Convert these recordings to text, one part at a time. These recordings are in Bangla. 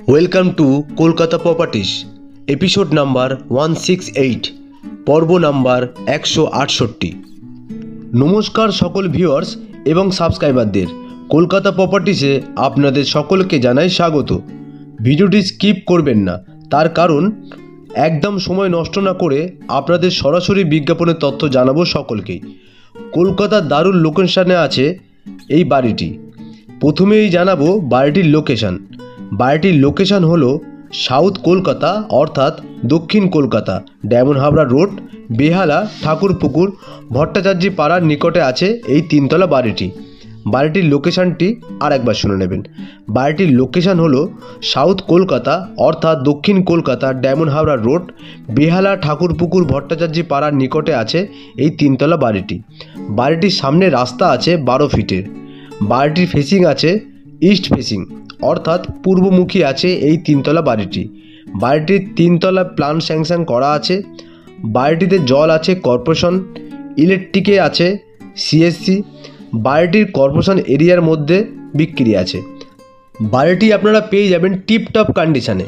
Welcome to Kolkata properties episode number 168 পর্ব নাম্বার 168। নমস্কার সকল ভিউয়ার্স এবং সাবস্ক্রাইবারদের। কলকাতা প্রপার্টিসে আপনাদের সকলকে জানাই স্বাগত। ভিডিওটি স্কিপ করবেন না, তার কারণ একদম সময় নষ্ট না করে আপনাদের সরাসরি বিজ্ঞাপনের তথ্য জানাবো সকলকেই। কলকাতার দারুণ লোকেশনে আছে এই বাড়িটি। প্রথমেই জানাবো বাড়িটির লোকেশান। বাড়িটির লোকেশান হলো সাউথ কলকাতা অর্থাৎ দক্ষিণ কলকাতা, ডায়মন্ড হাবড়া রোড, বেহালা, ঠাকুরপুকুর, ভট্টাচার্য পাড়ার নিকটে আছে এই তিনতলা বাড়িটি। বাড়িটির লোকেশানটি আর একবার শুনে নেবেন। বাড়িটির লোকেশান হলো সাউথ কলকাতা অর্থাৎ দক্ষিণ কলকাতা, ডায়মন্ড হাবড়া রোড, বেহালা, ঠাকুরপুকুর, ভট্টাচার্য পাড়ার নিকটে আছে এই তিনতলা বাড়িটি। বাড়িটির সামনে রাস্তা আছে 12 ফিটের। বাড়িটির ফেসিং আছে ইস্ট ফেসিং অর্থাৎ পূর্বমুখী আছে এই তিনতলা বাড়িটি। বাড়িটির তিনতলা প্ল্যান স্যাংশন করা আছে। বাড়িটিতে জল আছে কর্পোরেশন, ইলেকট্রিকে আছে সিএসসি। বাড়িটির কর্পোরেশন এরিয়ার মধ্যে বিক্রি আছে। বাড়িটি আপনারা পেয়ে যাবেন টিপটপ কন্ডিশনে।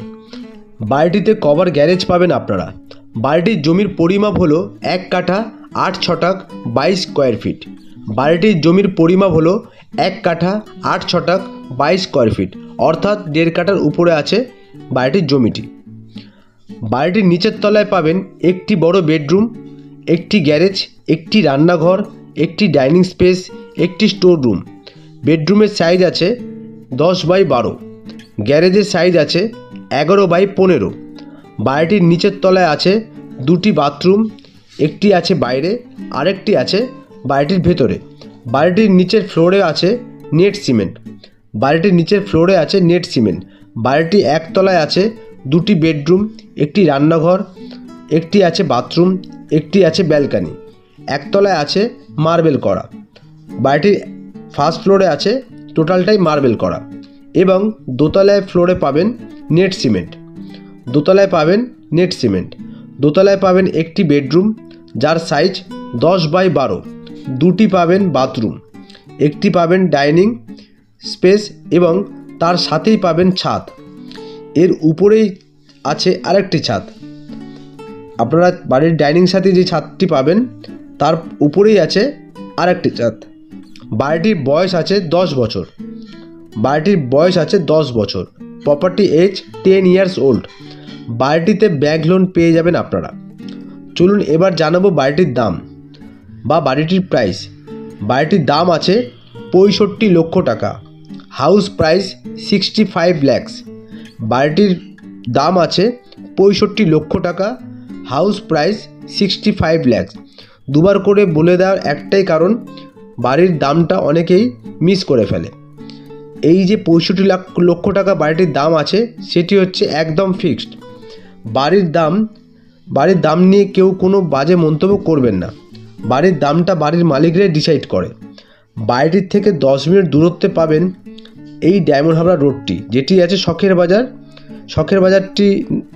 বাড়িটিতে কভার গ্যারেজ পাবেন আপনারা। বাড়িটির জমির পরিমাপ হলো 1 কাঠা 8 ছটাক 22 স্কোয়ার ফিট। বাড়িটির জমির পরিমাপ হলো 1 কাঠা 8 ছটাক 22 স্কোয়ার ফিট অর্থাৎ 1.5 কাঠার উপরে আছে বাড়িটির জমিটি। বাড়িটির নিচের তলায় পাবেন একটি বড় বেডরুম, একটি গ্যারেজ, একটি রান্নাঘর, একটি ডাইনিং স্পেস, একটি স্টোর রুম। বেডরুমের সাইজ আছে 10x12, গ্যারেজের সাইজ আছে 11x15। বাড়িটির নিচের তলায় আছে 2টি বাথরুম, একটি আছে বাইরে, আরেকটি আছে বাড়িটির ভেতরে। বাড়িটির নিচের ফ্লোরে আছে নেট সিমেন্ট। বাড়িটির নিচের ফ্লোরে আছে নেট সিমেন্ট। বাড়িটি একতলায় আছে 2টি বেডরুম, একটি রান্নাঘর, একটি আছে বাথরুম, একটি আছে ব্যালকানি। একতলায় আছে মার্বেল করা। বাড়িটির ফার্স্ট ফ্লোরে আছে টোটালটাই মার্বেল করা এবং দোতলায় ফ্লোরে পাবেন নেট সিমেন্ট। দোতলায় পাবেন নেট সিমেন্ট। দোতলায় পাবেন একটি বেডরুম যার সাইজ 10x12, 2টি পাবেন বাথরুম, একটি পাবেন ডাইনিং স্পেস এবং তার সাথেই পাবেন ছাদ। এর উপরেই আছে আরেকটি ছাদ। আপনারা বাড়ির ডাইনিং সাথে যে ছাদটি পাবেন তার উপরেই আছে আরেকটি ছাদ। বাড়িটির বয়স আছে 10 বছর। বাড়িটির বয়স আছে 10 বছর। Property age 10 years old. বাড়িটিতে ব্যাংক লোন পেয়ে যাবেন আপনারা। চলুন এবার জানাবো বাড়িটির দাম বা বাড়িটির প্রাইস। বাড়িটির দাম আছে 65 লক্ষ টাকা। House price 65 lakhs। বাড়িটির দাম আছে 65 লক্ষ টাকা। House price 65 lakhs। দুবার করে বলে দেওয়ার একটাই কারণ, বাড়ির দামটা অনেকেই মিস করে ফেলে। এই যে 65 লক্ষ টাকা বাড়িটির দাম আছে সেটি হচ্ছে একদম ফিক্সড। বাড়ির দাম নিয়ে কেউ কোনো বাজে মন্তব্য করবেন না। বাড়ির দামটা বাড়ির মালিকরাই ডিসাইড করে। বাড়িটির থেকে 10 মিনিট দূরত্বে পাবেন এই ডায়মন্ড হাবড়া রোডটি, যেটি আছে শখের বাজার। শখের বাজারটি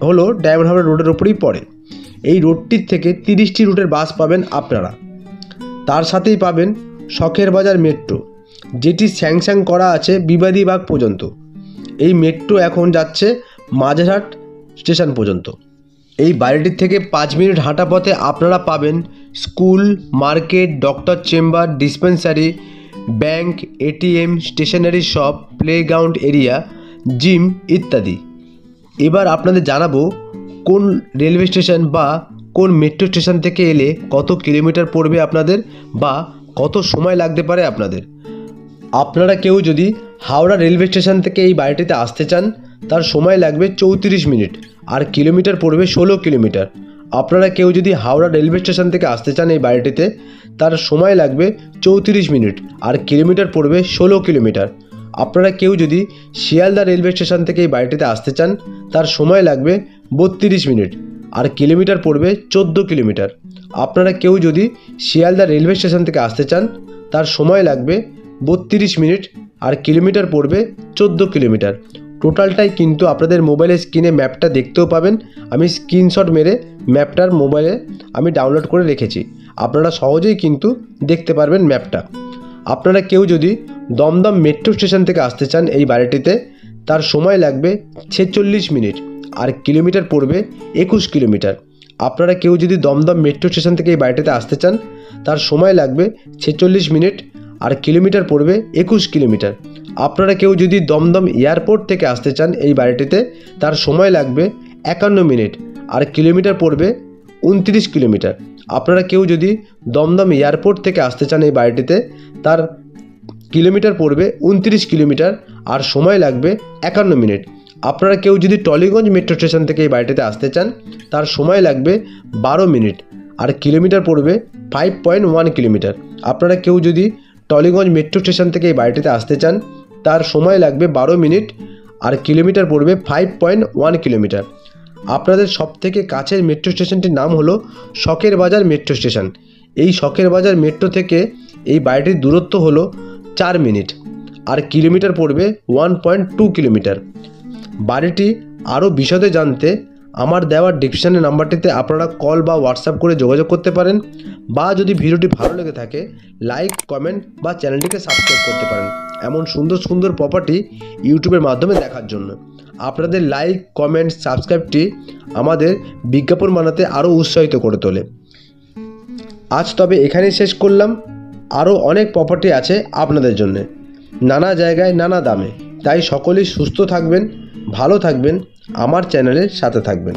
হলো ডায়মন্ড হাবড়া রোডের ওপরেই পড়ে। এই রোডটির থেকে 30টি রুটের বাস পাবেন আপনারা। তার সাথেই পাবেন শখের বাজার মেট্রো, যেটি স্যাংশন করা আছে বিবাদীবাগ পর্যন্ত। এই মেট্রো এখন যাচ্ছে মাঝেরহাট স্টেশন পর্যন্ত। এই বাড়িটির থেকে 5 মিনিট হাঁটা পথে আপনারা পাবেন school, market, doctor chamber, dispensary, bank, ATM, stationery shop, playground area, gym ইত্যাদি। এবার আপনাদের জানাবো কোন রেলওয়ে স্টেশন বা কোন মেট্রো স্টেশন থেকে এলে কত কিলোমিটার পড়বে আপনাদের বা কত সময় লাগতে পারে আপনাদের। আপনারা কেউ যদি হাওড়া রেলওয়ে স্টেশন থেকে এই বাড়িটিতে আসতে চান তার সময় লাগবে 34 মিনিট আর কিলোমিটার পড়বে 16 কিলোমিটার। আপনারা কেউ যদি হাওড়া রেলওয়ে স্টেশন থেকে আসতে চান এই বাড়িটিতে তার সময় লাগবে 34 মিনিট আর কিলোমিটার পড়বে 16 কিলোমিটার। আপনারা কেউ যদি শিয়ালদা রেলওয়ে স্টেশন থেকে এই বাড়িটিতে আসতে চান তার সময় লাগবে 32 মিনিট আর কিলোমিটার পড়বে 14 কিলোমিটার। আপনারা কেউ যদি শিয়ালদা রেলওয়ে স্টেশন থেকে আসতে চান তার সময় লাগবে 32 মিনিট আর কিলোমিটার পড়বে 14 কিলোমিটার। টোটালটাই কিন্তু আপনাদের মোবাইলের স্ক্রিনে ম্যাপটা দেখতেও পাবেন। আমি স্ক্রিনশট মেরে ম্যাপটার মোবাইলে আমি ডাউনলোড করে রেখেছি। আপনারা সহজেই কিন্তু দেখতে পারবেন ম্যাপটা। আপনারা কেউ যদি দমদম মেট্রো স্টেশন থেকে আসতে চান এই বাড়িটিতে তার সময় লাগবে 46 মিনিট, আর কিলোমিটার পড়বে 21 কিলোমিটার। আপনারা কেউ যদি দমদম মেট্রো স্টেশন থেকে এই বাড়িটিতে আসতে চান, তার সময় লাগবে 46 মিনিট, আর কিলোমিটার পড়বে 21 কিলোমিটার। আপনারা কেউ যদি দমদম এয়ারপোর্ট থেকে আসতে চান এই বাড়িটিতে, তার সময় লাগবে 51 মিনিট, আর কিলোমিটার পড়বে 29 কিলোমিটার। আপনারা কেউ যদি দমদম এয়ারপোর্ট থেকে আসতে চান এই বাড়িটিতে, তার কিলোমিটার পড়বে 29 কিলোমিটার, আর সময় লাগবে 51 মিনিট। আপনারা কেউ যদি টলিগঞ্জ মেট্রো স্টেশন থেকে এই বাড়িটিতে আসতে চান, তার সময় লাগবে 12 মিনিট, আর কিলোমিটার পড়বে 5.1 কিলোমিটার। আপনারা কেউ যদি টলিগঞ্জ মেট্রো স্টেশন থেকে এই বাড়িটিতে আসতে চান, তার সময় লাগবে 12 মিনিট, আর কিলোমিটার পড়বে 5.1 কিলোমিটার। আপনাদের সবথেকে কাছের মেট্রো স্টেশনটির নাম হলো শখের বাজার মেট্রো স্টেশন। এই শখের বাজার মেট্রো থেকে এই বাড়িটির দূরত্ব হলো 4 মিনিট, আর কিলোমিটার পড়বে 1.2 কিলোমিটার। বাড়িটি আরও বিশদে জানতে আমার দেওয়া ডিসক্রিপশনের নাম্বারটিতে আপনারা কল বা হোয়াটসঅ্যাপ করে যোগাযোগ করতে পারেন, বা যদি ভিডিওটি ভালো লেগে থাকে লাইক, কমেন্ট বা চ্যানেলটিকে সাবস্ক্রাইব করতে পারেন এমন সুন্দর সুন্দর প্রপার্টি ইউটিউবের মাধ্যমে দেখার জন্য। আপনাদের লাইক, কমেন্ট, সাবস্ক্রাইবটি আমাদের বিজ্ঞাপন বানাতে আরও উৎসাহিত করে তোলে। আজ তবে এখানেই শেষ করলাম। আরও অনেক প্রপার্টি আছে আপনাদের জন্য, নানা জায়গায় নানা দামে। তাই সকলেই সুস্থ থাকবেন, ভালো থাকবেন, আমার চ্যানেলের সাথে থাকবেন।